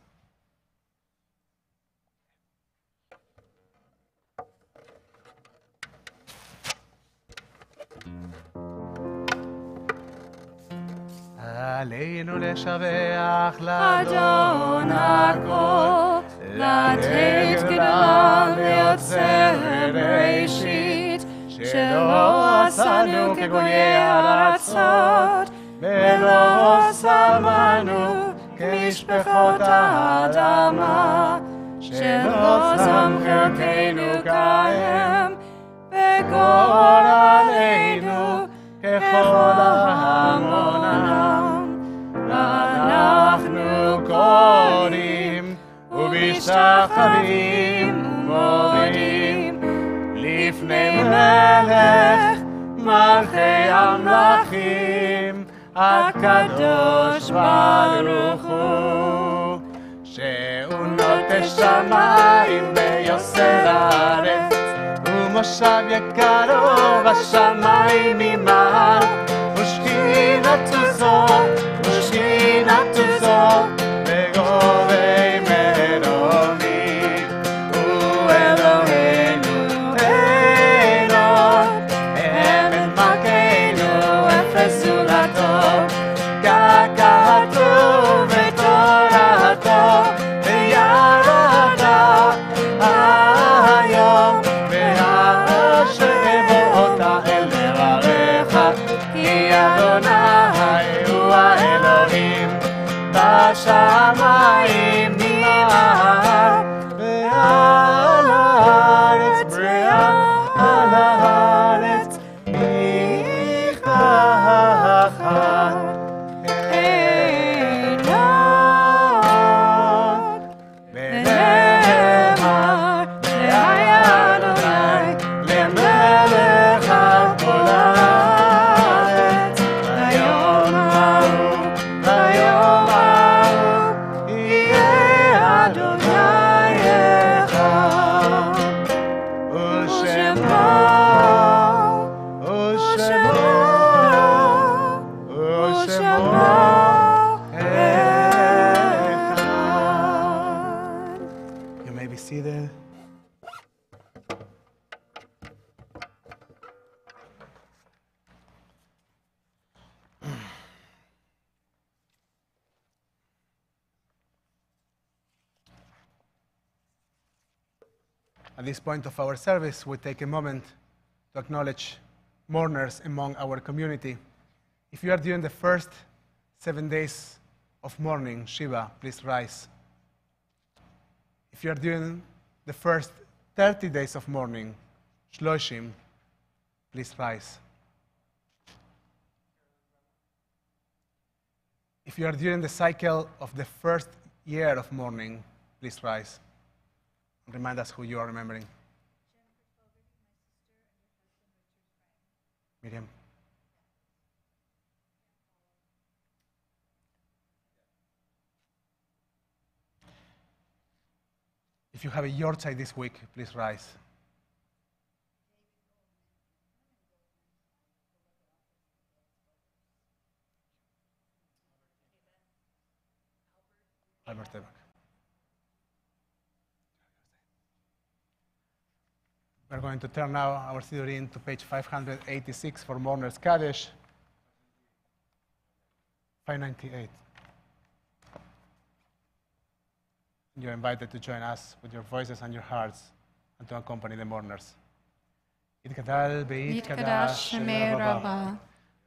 Aleinu Leshabeach Adon HaKol, לתת גדולה ליוצר בראשית, שלא עשנו כגויי הארצות, ולא שמנו כמשפחות האדמה, שלא שם חלקנו כהם, וגורלנו ככל ההמון העם. ואנחנו קוראים ומשתחווים ומודים לפני מלך מלכי המלכים הקדוש ברוך הוא, שהוא נוטה שמיים ויוסר הארץ, ומושב יקרו בשמיים ממעל, ושכינתו זו בגובי מרומי, הוא אלוהינו תהילות, אבן מלכנו אפס זולתו, ככתוב בתורתו, וירדה היום, והשב אותה אל לברך, כי אדוני הוא האלוהים בשמיים ממעל, ועל הארץ בריאה, על הארץ מכחד. עינות ונאמר, והיה אדוני למלך על כל הארץ, ביום ההוא, ביום ההוא, יהיה אדוני אחד. ושמו, ושמו, ושמו אחד. You may be seated. At this point of our service, we take a moment to acknowledge mourners among our community. If you are during the first 7 days of mourning, Shiva, please rise. If you are during the first 30 days of mourning, Shloshim, please rise. If you are during the cycle of the first year of mourning, please rise. Remind us who you are remembering. Miriam. If you have a yahrzeit this week, please rise. Albert Tebak. We're going to turn now our Siddurim to page 586 for Mourner's Kaddish, 598. You're invited to join us with your voices and your hearts and to accompany the mourners. יתגדל יתקדש שמי רבה, רבה,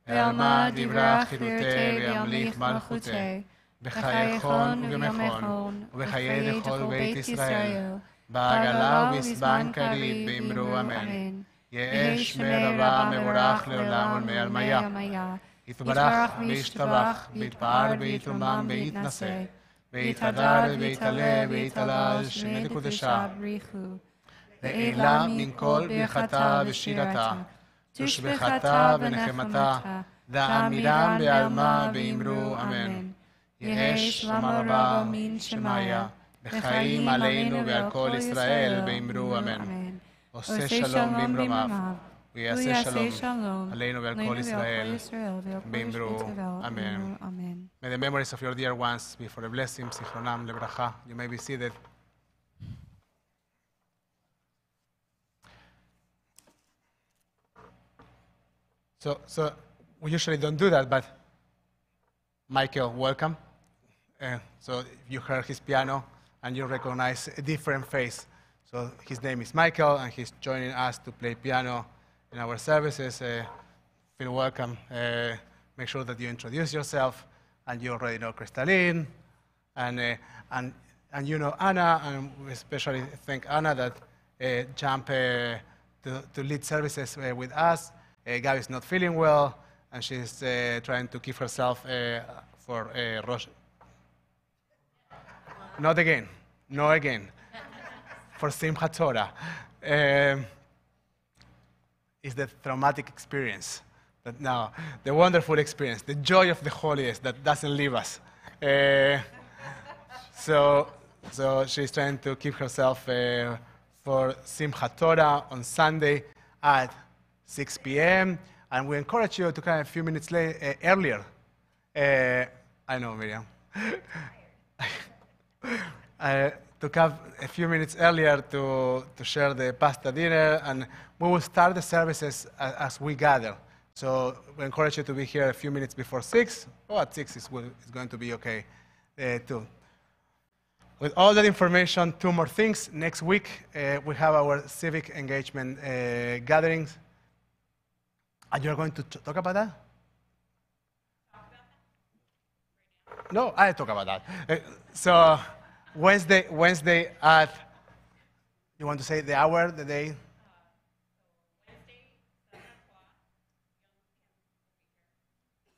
ועלמא ועלמא דברה דברה חירותי חירותי וימליך וימליך מלכותי, מלכותי, בחייכון ובימכון, ובחיי לכל בית ישראל, בעגלה ובזמן קריב באמרו אמן. יהא שמי רבה מבורך לעולם ולעלמיה. יתברך וישתבח, ויתפאר ויתרומם ויתנשא, ויתהדר ויתעלה ויתהלל שמי קודשיו. לעילה מן כל ברכתה ושירתה, תושבחתה ונחמתה, דאמירם בעלמא ואמרו אמן. יהא שלמה רבה מן שמיה, בחיים עלינו ועל כל ישראל ואמרו אמן. עושה שלום במרומיו, ויעשה שלום עלינו ועל כל ישראל ואמרו אמן. May the memories of your dear ones be for a blessing, zichronam lebracha. You may be seated. So we usually don't do that, but Michael, welcome. So you heard his piano and you recognize a different face. So his name is Michael and he's joining us to play piano in our services. Feel welcome. Make sure that you introduce yourself, and you already know Crystalline, and you know Anna, and we especially thank Anna that jumped to lead services with us. Gabi is not feeling well, and she's trying to keep herself for Rosh. Not again. No again. For Simchat Torah. Is the traumatic experience. But now, the wonderful experience, the joy of the holiest that doesn't leave us. So she's trying to keep herself for Simchat Torah on Sunday at 6 p.m. And we encourage you to come a few minutes earlier. I know, Miriam. To come a few minutes earlier to share the pasta dinner, and we will start the services as we gather. So we encourage you to be here a few minutes before 6, or at 6 is going to be okay too. With all that information, two more things. Next week, we have our civic engagement gatherings. And you're going to talk about that? No, I talk about that. So Wednesday at, you want to say the hour, the day? Wednesday,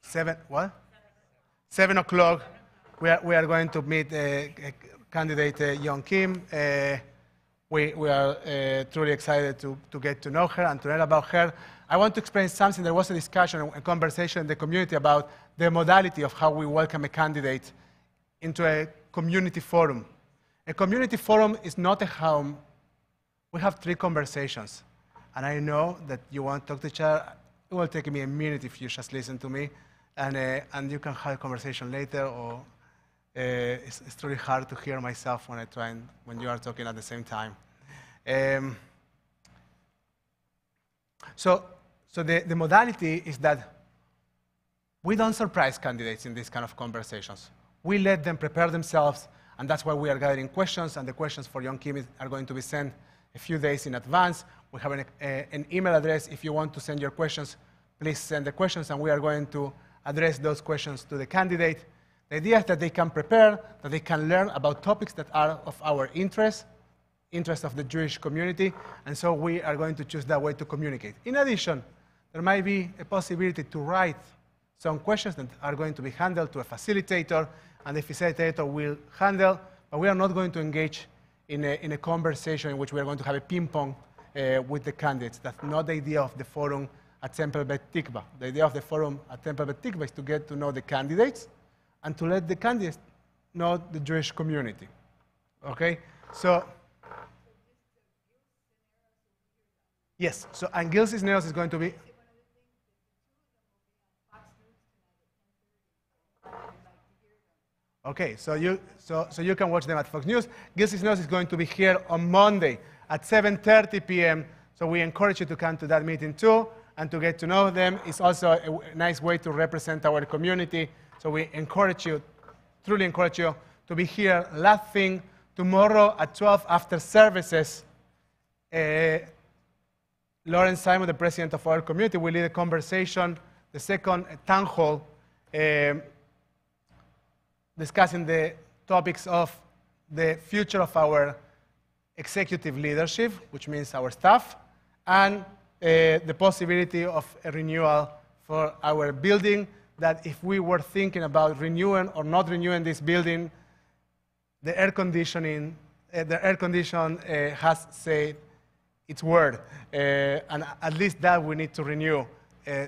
7 o'clock. 7, what? 7 o'clock. We are going to meet candidate Young Kim. We are truly excited to get to know her and to learn about her. I want to explain something. There was a discussion, a conversation in the community about the modality of how we welcome a candidate into a community forum. A community forum is not a home. We have 3 conversations. And I know that you want to talk to each other. It will take me a minute if you just listen to me. And you can have a conversation later, or it's really hard to hear myself when you are talking at the same time. So the modality is that we don't surprise candidates in these kind of conversations. We let them prepare themselves, and that's why we are gathering questions, and the questions for Young Kim are going to be sent a few days in advance. We have an email address. If you want to send your questions, please send the questions, and we are going to address those questions to the candidate. The idea is that they can prepare, that they can learn about topics that are of our interest of the Jewish community, and so we are going to choose that way to communicate. In addition, there might be a possibility to write some questions that are going to be handled to a facilitator, and the facilitator will handle, but we are not going to engage in a conversation in which we are going to have a ping pong with the candidates. That's not the idea of the forum at Temple Beth Tikvah. The idea of the forum at Temple Beth Tikvah is to get to know the candidates and to let the candidates know the Jewish community. Okay? So, yes. So, and Gil Cisneros is going to be. Okay, so you can watch them at Fox News. Gil Cisneros is going to be here on Monday at 7:30 p.m. So we encourage you to come to that meeting too and to get to know them. It's also a nice way to represent our community. So we encourage you, truly encourage you, to be here. Last thing, tomorrow at 12 after services, Lauren Simon, the president of our community, will lead a conversation, the second town hall, discussing the topics of the future of our executive leadership, which means our staff, and the possibility of a renewal for our building, that if we were thinking about renewing or not renewing this building, the air condition has said its word, and at least that we need to renew.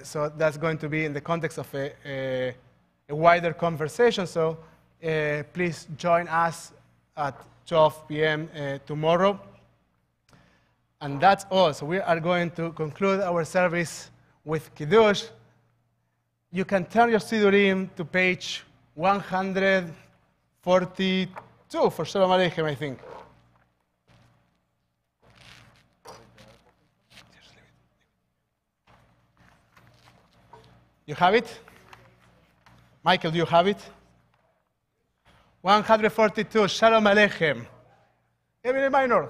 So that's going to be in the context of a wider conversation. So please join us at 12 p.m. Tomorrow. And that's all. So we are going to conclude our service with Kiddush. You can turn your Sidurim to page 142 for Shalom Aleichem, I think. You have it? Michael, do you have it? 142, Shalom Aleichem. Every minor.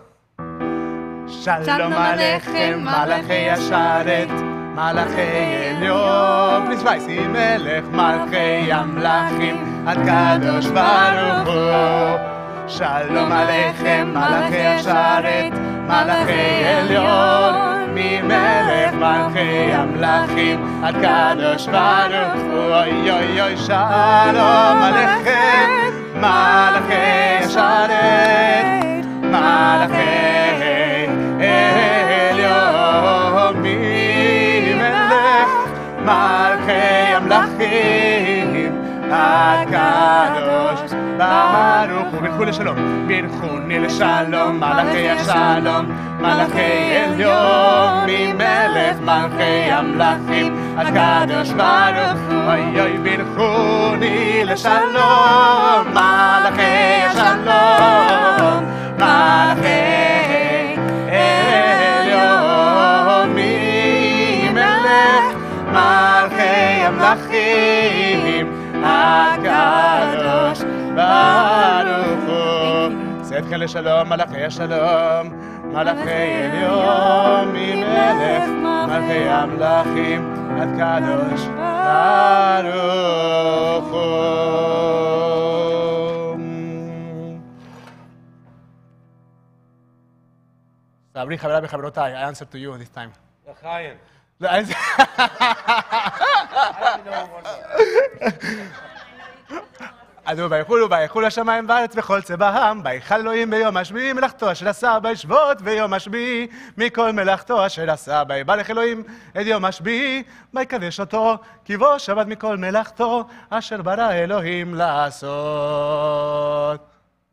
Shalom Aleichem, Malachei Asharet, Malachei Elyon. Please rise. Melech Malchei Amlachim, HaKadosh Baruch Hu. Shalom Aleichem, Malachei Asharet, Malachei Elyon. Melech Malchei Amlachim, HaKadosh Baruch Hu. Oy, oy, oy, Shalom Aleichem, Malachei Asharet, Malachei Elyon. Melech Malchei Amlachim, HaKadosh Baruch Hu. ברכו לשלום, ברכוני לשלום, מלאכי השלום, מלאכי עליון, ממלך מלכי המלכים, הקדוש ברוך הוא. אוי אוי, ברכוני לשלום, מלאכי השלום, מלאכי עליון, ממלך מלכי המלכים, הקדוש ברוך הוא. צאתכם לשלום, מלאכי השלום, מלאכי עליון, ממלך מלכי המלכים, הקדוש ברוך הוא. סברי, חבריי וחברותיי, I answer to you this time. לחיים. אדו ויחולו השמיים בארץ וכל צבאם, ויכל אלוהים ביום השביעי מלאכתו אשר עשה וישבות ביום השביעי מכל מלאכתו אשר עשה. ויברך אלוהים את יום השביעי ויקדש אותו, כי בו שבת מכל מלאכתו אשר ברא אלוהים לעשות.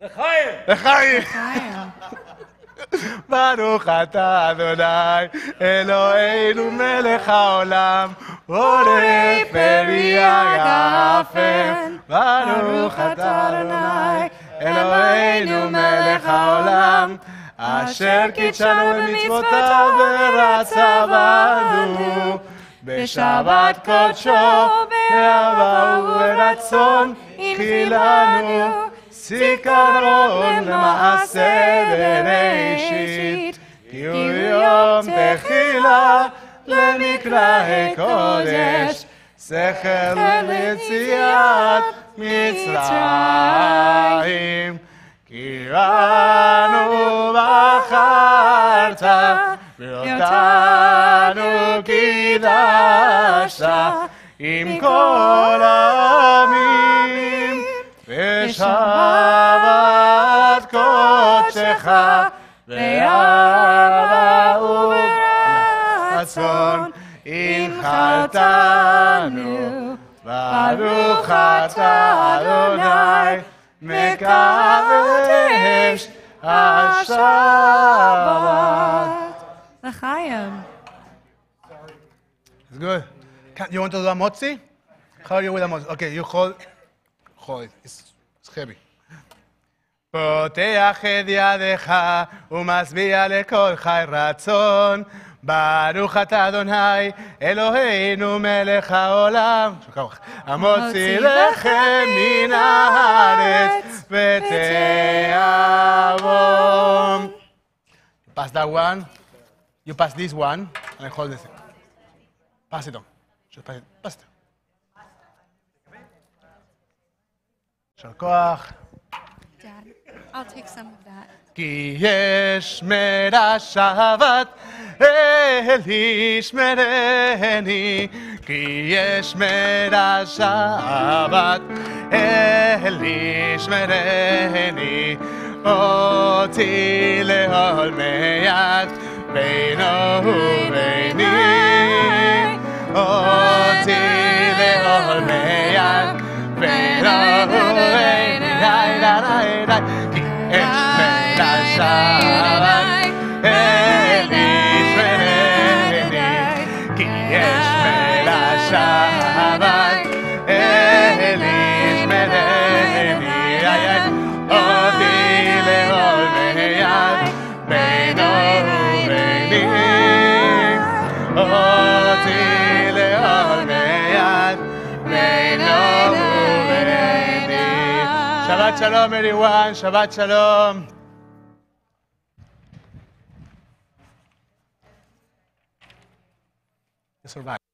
לחיים! לחיים! ברוך אתה אדוני אלוהינו מלך העולם בורא פרי הגפן. ברוך אתה אדוני אלוהינו מלך העולם אשר קידשנו במצוותיו ורצה בנו בשבת קודשו באהבה וברצון חילנו זיכרון למעשה בראשית, כי הוא יום תחילה למקראי קודש, זכר ליציאת מצרים. כי בנו בחרת ואותנו קידשת עם כל העמים, בשבת קודשך באהבה וברצון הנחלתנו. ברוך אתה אדוני מקדש השבת. לחיים. It's good. You want to do a motzi? How are you with a motzi? Okay, you hold it. It's heavy. פותח את ידיך ומשביע לכל חי רצון, ברוך אתה אדוני, אלוהינו מלך העולם, המוציא לחם מן הארץ ותאבום. Pass that one. You pass this one, and I hold this. Pass it on. Just pass it. Pass it. יישר כוח. Dad, I'll take some of that. כי ישמרה שבת, אל ישמרני. כי ישמרה שבת, אל ישמרני. אותי לאהול מיד, בינו וביני. אותי לאהול מיד, בינו וביני. כי ישמרה שבת, אל ישמרני. כי ישמרה שבת, אל ישמרני. אותי לאהול מיד, בינו וביני. אותי לאהול מיד, בינו וביני. Shabbat Shalom, everyone. Shabbat Shalom. You survived.